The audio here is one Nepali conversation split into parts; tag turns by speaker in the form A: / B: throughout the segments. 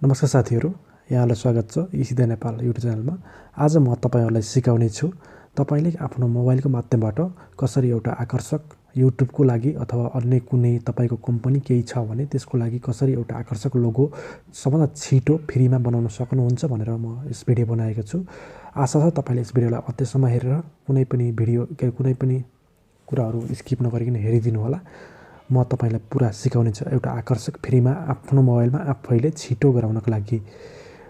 A: नमस्कार साथीहरू, यहाँलाई स्वागत छ एसिधा नेपाल युट्युब च्यानलमा। आज म तपाईहरुलाई सिकाउने छु तपाईले आफ्नो मोबाइलको माध्यमबाट कसरी एउटा आकर्षक युट्युबको लागि अथवा अन्य कुनै तपाईको कम्पनी केही छ भने त्यसको लागि कसरी एउटा आकर्षक लोगो सबभन्दा छिटो फ्रीमा बनाउन सक्नुहुन्छ भनेर म यस भिडियो बनाएको छु। आशा छ तपाईले यस भिडियोलाई अन्त्यसम्म हेरेर कुनै पनि कुराहरु स्किप नगरिकन हेरिदिनु होला। म तपाईलाई पुरा सिकाउने छु एउटा आकर्षक फ्रीमा आफ्नो मोबाइलमा आफैले छिटो गराउनको लागि।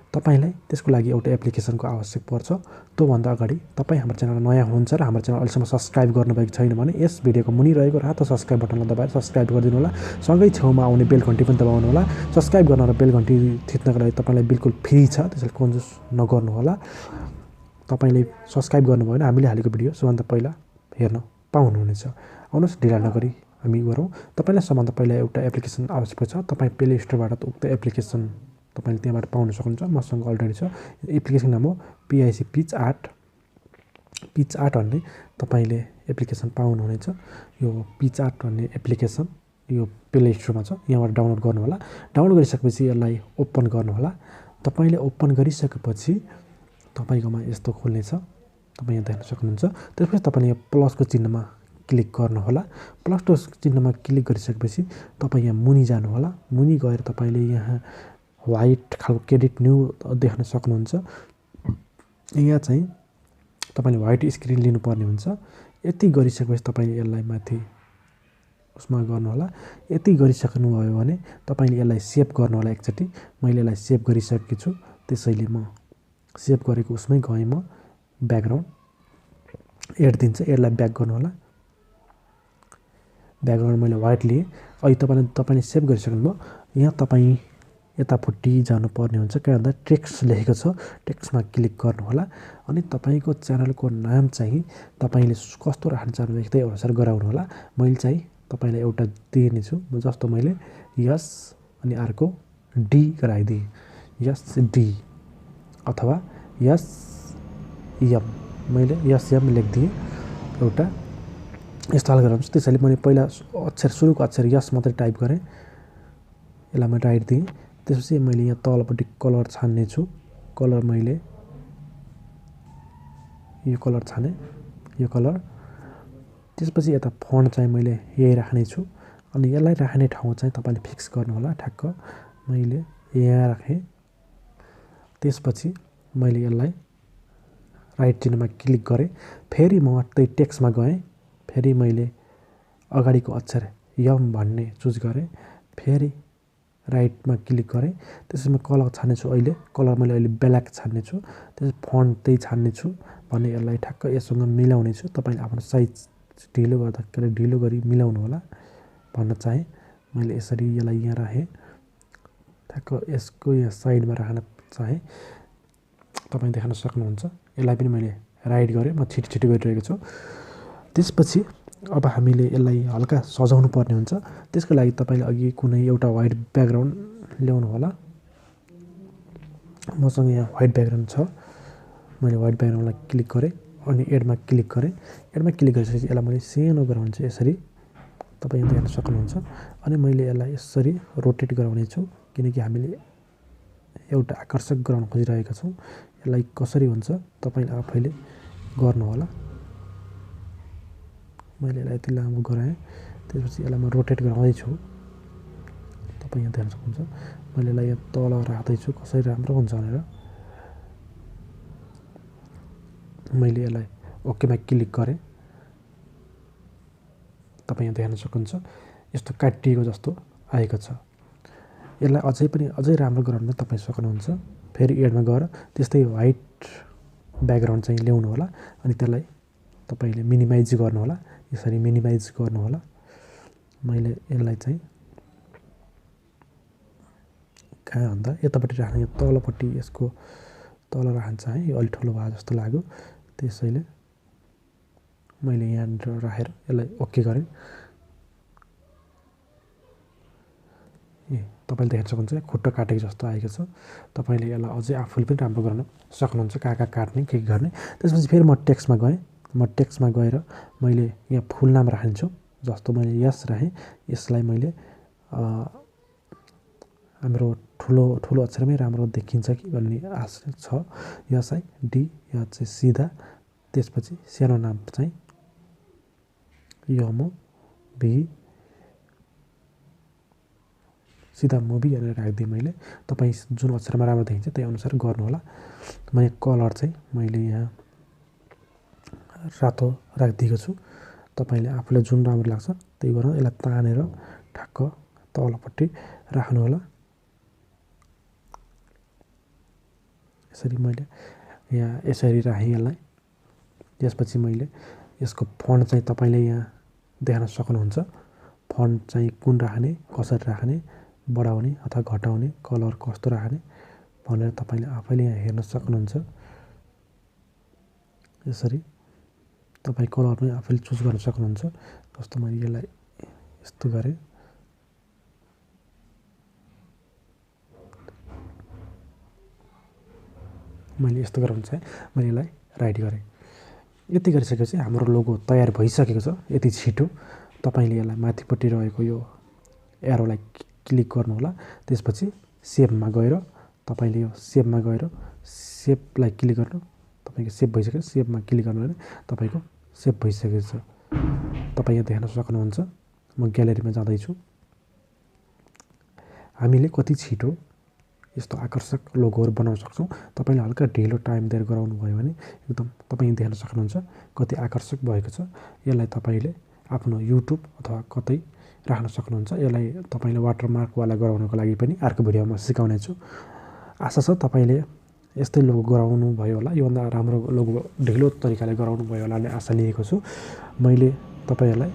A: तपाईलाई त्यसको लागि एउटा एप्लिकेसनको आवश्यक पर्छ। त्यो भन्दा अगाडि तपाई हाम्रो च्यानलमा नयाँ हुनुहुन्छ र हाम्रो च्यानल अहिलेसम्म सब्स्क्राइब गर्नुभएको छैन भने यस भिडियोको मुनि रहेको रातो सब्स्क्राइब बटनलाई दबाएर सब्स्क्राइब गरिदिनु होला। सँगै छेउमा आउने बेल घण्टी पनि दबाउनु होला। सब्स्क्राइब गर्न र बेल घण्टी थिच्नको लागि तपाईलाई बिल्कुल फ्री छ, त्यसैले कन्जुस नगर्नु होला। तपाईले सब्स्क्राइब गर्नुभयो भने हामीले हालेको भिडियो सबभन्दा पहिला हेर्न पाउनुहुनेछ। आउनुहोस् ढिला नगरी हामी गरौँ। तपाईलाई सबभन्दा पहिला एउटा एप्लिकेसन आवश्यक छ। तपाई प्ले स्टोरबाट उक्त एप्लिकेसन तपाईले त्यहाँबाट पाउन सक्नुहुन्छ। मसँग अलरेडी छ। एप्लिकेसन नाम हो पिच आर्ट भन्ने तपाईले एप्लिकेसन पाउनुहुनेछ। यो पिच आर्ट भन्ने एप्लिकेसन यो प्ले स्टोरमा छ। यहाँबाट डाउनलोड गर्नु होला। डाउनलोड गरिसकेपछि यसलाई ओपन गर्नु होला। तपाईले ओपन गरिसकेपछि तपाईकोमा यस्तो खुल्नेछ। तपाई यहाँ देख्न सक्नुहुन्छ। त्यसपछि तपाईले यो प्लसको चिन्हमा क्लिक गर्नु होला। प्लसको चिन्हमा क्लिक गरिसकेपछि तपाई यहाँ मुनि जानु होला। मुनि गएर तपाईले यहाँ व्हाइट खालको क्रेडिट न्यू देख्न सक्नुहुन्छ। यहाँ चाहिँ तपाईले व्हाइट स्क्रिन लिनुपर्ने हुन्छ। यति गरिसकेपछि तपाईले यसलाई माथि उसमा गर्नु होला। यति गरिसक्नु भयो भने तपाईले यसलाई सेभ गर्नु होला एकचोटी। मैले यसलाई सेभ गरिसकेको छु, त्यसैले म सेभ गरेको उसमै गए म ब्याकग्राउन्ड एड दिन्छ। यसलाई ब्याक गर्नु होला। ब्याकग्राउन्ड मैले व्हाइट लिए। अहिले तपाईले सेभ गरिसक्नुभयो। यहाँ तपाई यतापट्टि जानुपर्ने हुन्छ। के भन्दा टेक्स्ट लेखेको छ, टेक्स्टमा क्लिक गर्नु होला। अनि तपाईको च्यानलको नाम चाहिँ तपाईले कस्तो राख्न चाहनुहुन्छ त्यही अनुसार गराउनु होला। मैले चाहिँ तपाईलाई एउटा दिने छु, जस्तो मैले यस अनि अर्को डी गराइदिए। यस डी अथवा यस एम, मैले यस एम लेख्दिए एउटा यस्तो हाल गराउँछु। त्यसैले मैले पहिला अक्षर सुरुको अक्षर यस मात्रै टाइप गरेँ। यसलाई म राइट दिएँ। त्यसपछि मैले यहाँ तलपट्टि कलर छान्ने छु। कलर मैले यो कलर छाने, यो कलर। त्यसपछि यता फन्ट चाहिँ मैले यही राख्ने छु। अनि यसलाई राख्ने ठाउँ चाहिँ तपाईले फिक्स गर्नु होला। ठ्याक्क मैले यहाँ राखेँ। त्यसपछि मैले यसलाई राइट चिन्हमा क्लिक गरेँ। फेरि म त्यही टेक्स्टमा गएँ। फेरि मैले अगाडिको अक्षर यम भन्ने चुज गरेँ। फेरि राइटमा क्लिक गरेँ। त्यसपछि म कलर छान्ने छु। कलर मैले अहिले ब्ल्याक छान्ने छु। त्यसपछि फन्ट त्यही छान्ने छु भने यसलाई ठ्याक्क यससँग मिलाउने छु। तपाईले आफ्नो साइज ढिलो गरी मिलाउनु होला भन्न चाहे। मैले यसरी यसलाई यहाँ राखेँ। ठ्याक्क यसको यहाँ साइडमा राख्न चाहे। तपाई देख्न सक्नुहुन्छ। यसलाई पनि मैले राइट गरेँ। म छिटो गरिरहेको छु। त्यसपछि अब हामीले यसलाई हल्का सजाउनु पर्ने हुन्छ। त्यसको लागि तपाईले अघि कुनै एउटा व्हाइट ब्याकग्राउन्ड ल्याउनु होला। मसँग यहाँ व्हाइट ब्याकग्राउन्ड छ। मैले व्हाइट ब्याकग्राउन्डलाई क्लिक गरेँ अनि एडमा क्लिक गरेँ। एडमा क्लिक गरिसकेपछि यसलाई मैले सानो गराउँछु यसरी। तपाई यहाँ देख्न सक्नुहुन्छ। अनि मैले यसलाई यसरी रोटेट गराउने छु किनकि हामीले एउटा आकर्षक गराउन खोजिरहेका छौँ। यसलाई कसरी हुन्छ तपाईले आफैले गर्नु होला। मैले यसलाई यति लामो गराएँ। त्यसपछि यसलाई म रोटेट गराउँदै छु। तपाई यहाँ देख्न सक्नुहुन्छ। मैले यसलाई यहाँ तल राख्दै छु कसरी राम्रो हुन्छ भनेर। मैले यसलाई ओकेमा क्लिक गरेँ। तपाई यहाँ देख्न सक्नुहुन्छ। यस्तो काटिएको जस्तो आएको छ। यसलाई अझै राम्रो गराउन तपाई सक्नुहुन्छ। फेरि एडमा गएर त्यस्तै व्हाइट ब्याकग्राउन्ड चाहिँ ल्याउनु होला। अनि त्यसलाई तपाईले मिनिमाइज गर्नु होला। यसरी मिनिमाइज गर्नु होला। मैले यसलाई चाहिँ कहाँ भन्दा यतापट्टि राख्ने, यो तलपट्टि यसको तल राख्न चाहे। यो अलि ठुलो भयो जस्तो लाग्यो, त्यसैले मैले यहाँ राखेर यसलाई ओके गरेँ। तपाईले देख्न सक्नुहुन्छ खुट्टा काटेको जस्तो आएको छ। तपाईले यसलाई अझै आफूले पनि राम्रो गर्न सक्नुहुन्छ कहाँ काट्ने के गर्ने। त्यसपछि फेरि म टेक्स्टमा गएँ। म टेक्स्टमा गएर मैले यहाँ फुल नाम राख्छु। जस्तो मैले यस राखेँ। यसलाई मैले हाम्रो ठुलो अक्षरमै राम्रो देखिन्छ कि भन्ने आशा छ। यसआई डी या चाहिँ सिधा, त्यसपछि सानो नाम चाहिँ यमो भी सिधा मुभी भनेर राखिदिएँ मैले। तपाईँ जुन अक्षरमा राम्रो देखिन्छ त्यही अनुसार गर्नुहोला। मैले कलर चाहिँ मैले यहाँ रातो राखिदिएको छु। तपाईँले आफूलाई जुन राम्रो लाग्छ त्यही गर्नु। यसलाई तानेर ठ्याक्क तलपट्टि राख्नुहोला। यसरी मैले यहाँ यसरी राखेँ यसलाई। त्यसपछि मैले यसको फन्ट चाहिँ तपाईँले यहाँ देख्न सक्नुहुन्छ। फन्ट चाहिँ कुन राख्ने, कसरी राख्ने, बढाउने अथवा घटाउने, कलर कस्तो राख्ने भनेर तपाईँले आफैले यहाँ हेर्न सक्नुहुन्छ। यसरी तपाईँ कलर पनि आफैले चुज गर्न सक्नुहुन्छ। जस्तो मैले यसलाई यस्तो गरेँ। मैले यस्तो गराउन चाहेँ, मैले यसलाई राइट गरेँ। यति गरिसकेपछि हाम्रो लोगो तयार भइसकेको छ। यति छिटो तपाईँले यसलाई माथिपट्टि रहेको यो एरोलाई क्लिक गर्नुहोला। त्यसपछि सेपमा गएर तपाईँले यो सेपमा गएर सेपलाई क्लिक गर्नु। तपाईँको सेप भइसक्यो, सेपमा क्लिक गर्नु भने तपाईँको सेप भइसकेको छ। तपाईँ यहाँ देख्न सक्नुहुन्छ। म ग्यालेरीमा जाँदैछु। हामीले कति छिटो यस्तो आकर्षक लोगोहरू बनाउन सक्छौँ। तपाईँले हल्का ढिलो टाइम दिएर गराउनु भयो भने एकदम तपाईँ देख्न सक्नुहुन्छ कति आकर्षक भएको छ। यसलाई तपाईँले आफ्नो युट्युब अथवा कतै राख्न सक्नुहुन्छ। यसलाई तपाईँले वाटरमार्कवाला गराउनको लागि पनि अर्को भिडियोमा सिकाउने छु। आशा छ तपाईँले यस्तै लोगो गराउनु भयो होला। योभन्दा राम्रो लोगो ढिलो तरिकाले गराउनु भयो होला भन्ने आशा लिएको छु। मैले तपाईँहरूलाई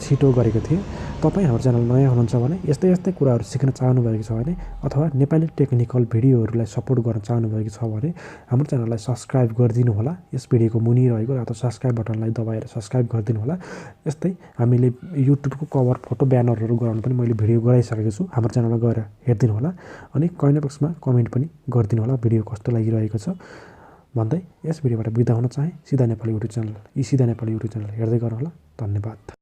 A: छिटो गरेको थिएँ। तपाईँ हाम्रो च्यानल नयाँ हुनुहुन्छ भने यस्तै कुराहरू सिक्न चाहनुभएको छ भने अथवा नेपाली टेक्निकल भिडियोहरूलाई सपोर्ट गर्न चाहनुभएको छ भने हाम्रो च्यानललाई सब्सक्राइब गरिदिनु होला। यस भिडियोको मुनि रहेको रातो सब्सक्राइब बटनलाई दबाएर सब्सक्राइब गरिदिनु होला। यस्तै हामीले युट्युबको कभर फोटो ब्यानरहरू गराउनु पनि मैले भिडियो गराइसकेको छु। हाम्रो च्यानलमा गएर हेरिदिनु होला अनि कमेन्ट बक्समा कमेन्ट पनि गरिदिनु होला भिडियो कस्तो लागिरहेको छ भन्दै यस भिडियोबाट बिदा हुन चाहे। सिधा नेपाली युट्युब च्यानल, एसिधा नेपाली युट्युब च्यानल हेर्दै गर्नुहोला। धन्यवाद।